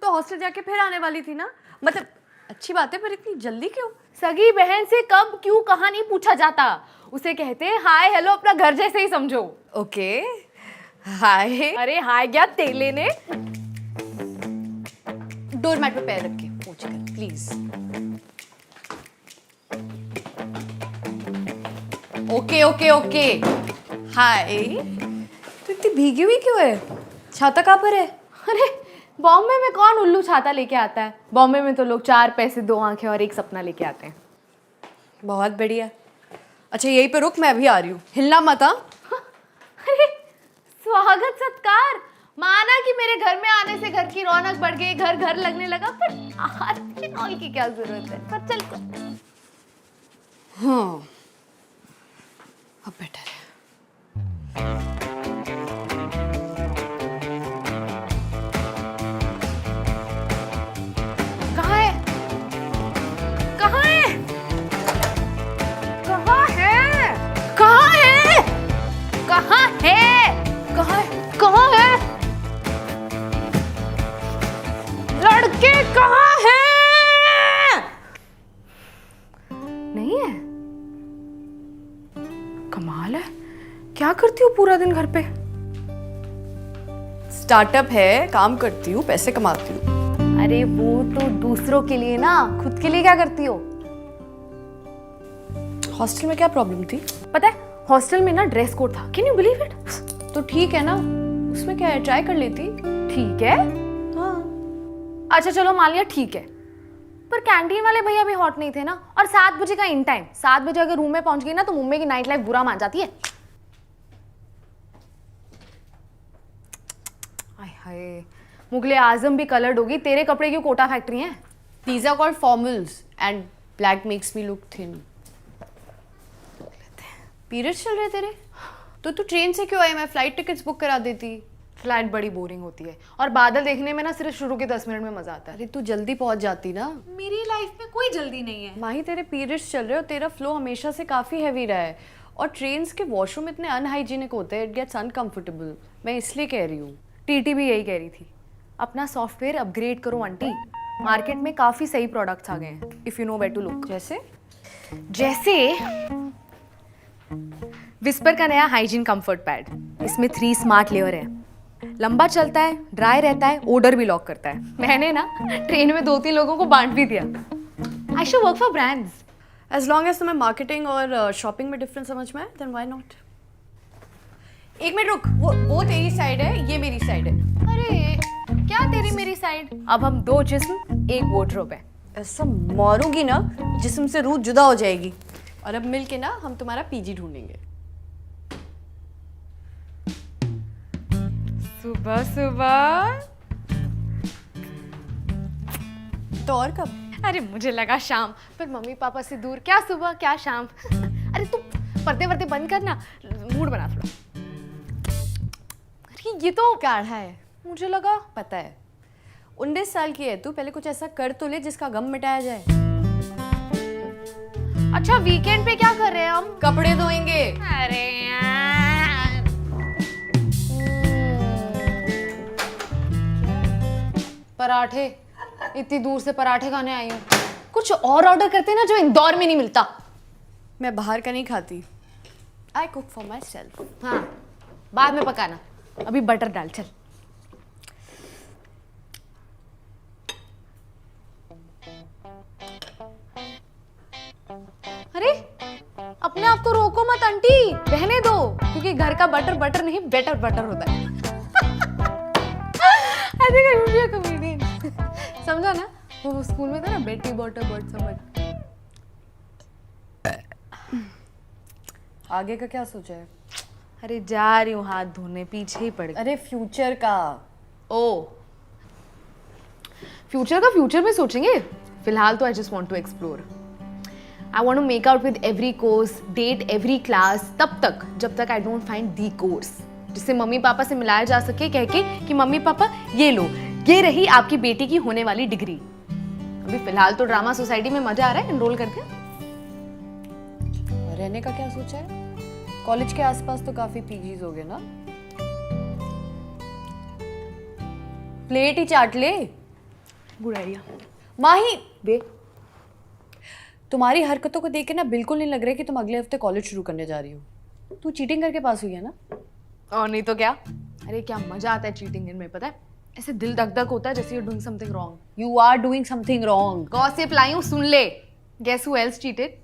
तो हॉस्टल जाके फिर आने वाली थी ना, मतलब अच्छी बात है, पर इतनी जल्दी क्यों? सगी बहन से कब क्यों कहाँ नहीं पूछा जाता, उसे कहते हैं हाय हेलो, अपना घर जैसे ही समझो। Okay hi. अरे हाय क्या तेले ने। डोरमैट पे पैर रख के पूछ कर please. Okay okay okay hi. तो इतनी भीगी हुई क्यों है? छाता कहाँ पर है? अरे बॉम्बे में कौन उल्लू छाता लेके आता है, बॉम्बे में तो लोग 4 पैसे 2 आंखें और एक सपना लेके आते हैं। बहुत बढ़िया। अच्छा यहीं पे रुक, मैं भी आ रही हूँ, हिलना मत। अरे स्वागत सत्कार, माना कि मेरे घर में आने से घर की रौनक बढ़ गई, घर घर लगने लगा, पर एथेनॉल की क्या जरूरत है, पर चल। हाँ अब बेटर है। कहाँ है, कहाँ है, कहाँ है, कहाँ है, कहाँ है, कहाँ है, कहाँ है, लड़के कहाँ हैं? नहीं है। कमाल है, क्या करती हो पूरा दिन घर पे? स्टार्टअप है, काम करती हूँ, पैसे कमाती हूँ। अरे वो तो दूसरों के लिए ना, खुद के लिए क्या करती हो? हॉस्टल में क्या प्रॉब्लम थी? पता है हॉस्टल में ना ड्रेस कोड था, कैन यू बिलीव इट? तो ठीक है ना, उसमें क्या है, ट्राई कर लेती। ठीक है, हाँ अच्छा चलो मान लिया ठीक है, पर कैंटीन वाले भैया भी हॉट नहीं थे ना, और 7 बजे का इन टाइम, 7 बजे अगर रूम में पहुंच गई ना तो मुंबई की नाइट लाइफ बुरा मान जाती है। हाय हाय, मुगले आजम भी कलर्ड होगी, तेरे कपड़े क्यों कोटा फैक्ट्री हैं? These are called formals and black makes me look thin. Periods चल रहे तेरे? तो तू ट्रेन से क्यों आई? मैं फ्लाइट टिकट्स बुक करा देती। फ्लाइट बड़ी बोरिंग होती है, और बादल देखने में ना सिर्फ शुरू के 10 मिनट में मजा आता है। अरे तू जल्दी पहुंच जाती ना। मेरी लाइफ में कोई जल्दी नहीं है। माही तेरे पीरियड्स चल रहे हो, तेरा फ्लो हमेशा से काफ़ी हैवी रहा है, और ट्रेन्स के वॉशरूम इतने अनहाइजीनिक होते हैं, इट गेट्स अनकंफर्टेबल। मैं इसलिए कह रही हूँ। टीटी भी यही कह रही थी, अपना सॉफ्टवेयर अपग्रेड करो आंटी, मार्केट में काफी सही प्रोडक्ट्स आ गए हैं, if you know where to look. जैसे विस्पर का नया हाइजीन कंफर्ट पैड, इसमें 3 स्मार्ट लेयर है, लंबा चलता है, ड्राई रहता है, ओडर भी लॉक करता है। मैंने ना ट्रेन में 2-3 लोगों को बांट भी दिया। I should work for brands. As long as तुम्हें मार्केटिंग और शॉपिंग में डिफरेंस समझ में आए, देन व्हाई नॉट। एक मिनट रुक, वो तेरी साइड है, ये मेरी साइड है। अरे क्या तेरी मेरी साइड? अब हम 2 जिस्म एक वॉर्डरोब है। ऐसा मारूंगी ना जिस्म से रूह जुदा हो जाएगी, और अब मिलके ना हम तुम्हारा पीजी ढूंढेंगे। सुबह सुबह तो और कब? अरे मुझे लगा शाम, पर मम्मी पापा से दूर, क्या सुबह क्या शाम। अरे तू पर्दे वर्दे बंद करना, मूड बना थोड़ा। अरे ये तो काढ़ा है, मुझे लगा। पता है 19 साल की है तू, पहले कुछ ऐसा कर तो ले जिसका गम मिटाया जाए। अच्छा वीकेंड पे क्या कर रहे हैं हम? कपड़े धोएंगे। अरे यार, पराठे, इतनी दूर से पराठे खाने आई हूँ, कुछ और ऑर्डर करते ना जो इंदौर में नहीं मिलता। मैं बाहर का नहीं खाती, I cook for my self. हाँ बाद में पकाना, अभी बटर डाल चल। अरे अपने आप को रोको मत आंटी, रहने दो, क्योंकि घर का बटर बटर नहीं बेटर बटर होता है। I think I would be a comedian. समझा ना, वो स्कूल में था ना, बेटी बटर बर्ड समझ। आगे का क्या सोचा है? अरे जा रही हूँ हाथ धोने, पीछे ही पड़ गई। अरे फ्यूचर का। ओ फ्यूचर का फ्यूचर में सोचेंगे, फिलहाल तो I just want to explore. I want to make out with every course, date every class, तब तक जब तक I don't find the course जिससे मम्मी पापा से मिलाया जा सके, कह के कि मम्मी पापा ये लो, ये रही आपकी बेटी की होने वाली डिग्री। अभी फिलहाल तो ड्रामा सोसाइटी में मजा आ रहा है, एनरोल कर दिया। रहने का क्या सोचा है? कॉलेज के आसपास तो काफी पीजीज हो गए ना। प्लेट ही चाट ले। Good idea. माही, वे तुम्हारी हरकतों को देख के ना बिल्कुल नहीं लग रहा है कि तुम अगले हफ्ते कॉलेज शुरू करने जा रही हो। तू चीटिंग करके पास हुई है ना? और नहीं तो क्या। अरे क्या मजा आता है चीटिंग में, पता है? ऐसे दिल धक धक होता है जैसे you doing something wrong. You are doing something wrong. Gossip लाई हूँ, सुन ले। Guess who else cheated?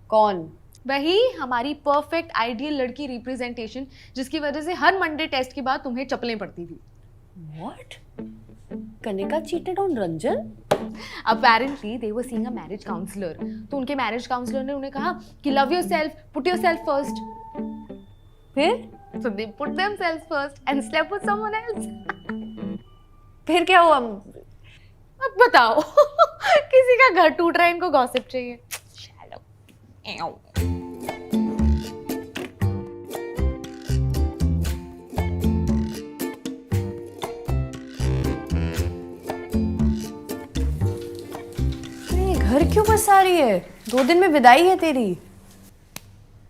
कौन? वही हमारी परफेक्ट आइडियल लड़की रिप्रेजेंटेशन, जिसकी वजह से हर मंडे टेस्ट के बाद तुम्हें चप्पलें पड़ती थी। What? Kanika cheated on Ranjan? Apparently they were seeing a marriage counsellor, तो उनके मैरिज काउंसलर ने उन्हें कहा कि love yourself, put yourself first. फिर? So they put themselves first and slept with someone else. फिर क्या हुआ? अब बताओ किसी का घर टूट रहा है, इनको गॉसिप चाहिए। Shallow. घर क्यों बसा रही है? 2 दिन में विदाई है तेरी।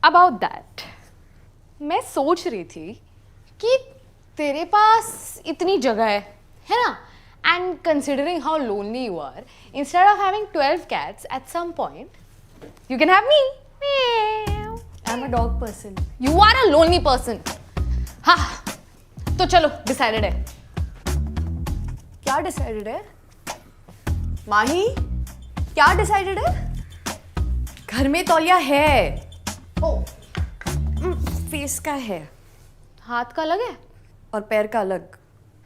अबाउट दैट मैं सोच रही थी कि तेरे पास इतनी जगह है ना, and considering how lonely you are, instead of having 12 cats at some point you can have me. I am a dog person. You are a lonely person. हाँ, तो चलो डिसाइडेड है। क्या डिसाइडेड है? माही, क्या डिसाइडेड है? घर में तौलिया है। ओ, फेस का है हाथ का अलग है और पैर का अलग।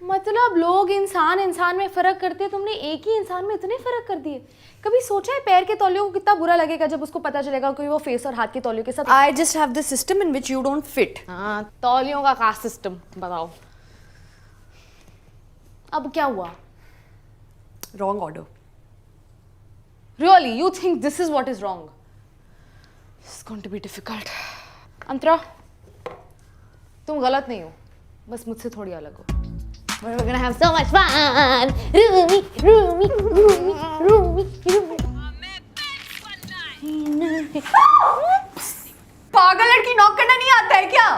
मतलब लोग इंसान इंसान में फर्क करते हैं, तुमने एक ही इंसान में इतने फर्क कर दिए। कभी सोचा है पैर के तौलियों को कितना बुरा लगेगा जब उसको पता चलेगा कि वो फेस और हाथ के तौलियों के साथ। I just have the system in which you don't fit. हाँ, तौलियों का खास सिस्टम बताओ। अब क्या हुआ? Wrong order. Really, you think this is what is wrong? It's going to be difficult. अंतरा, तुम गलत नहीं हो, बस मुझसे थोड़ी अलग हो। But we're gonna have so much fun. Roomy, roomy, roomy, roomy, roomy. पागल लड़की, नॉक करना नहीं आता है क्या?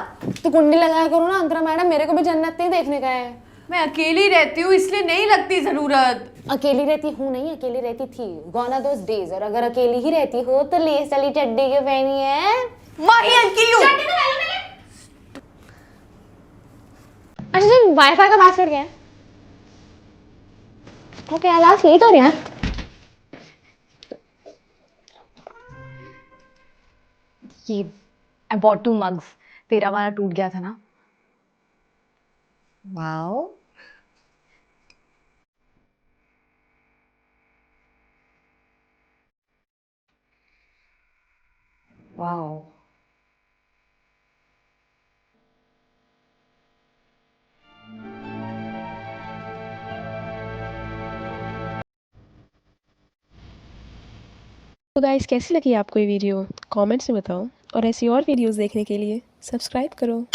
तो कुंडी लगाया करो ना अंतरा मैडम, मेरे को भी जन्नत नहीं देखने का है। मैं अकेली रहती हूँ इसलिए नहीं लगती जरूरत। अकेली रहती हूँ नहीं, अकेली रहती थी। Gone are those days. और अगर अकेली ही रहती हो तो लेस वाली चड्डी क्यों पहनी है? माही अंकिल यू। अच्छा जी, वाईफाई का पासवर्ड क्या है? ओके, आई लास्ट लेट हो रही है। ये I bought 2 mugs. तेरा वाला टूट गया था ना। वाओ। वाओ। तो गाइस कैसी लगी आपको ये वीडियो कमेंट्स में बताओ और ऐसी और वीडियोस देखने के लिए सब्सक्राइब करो।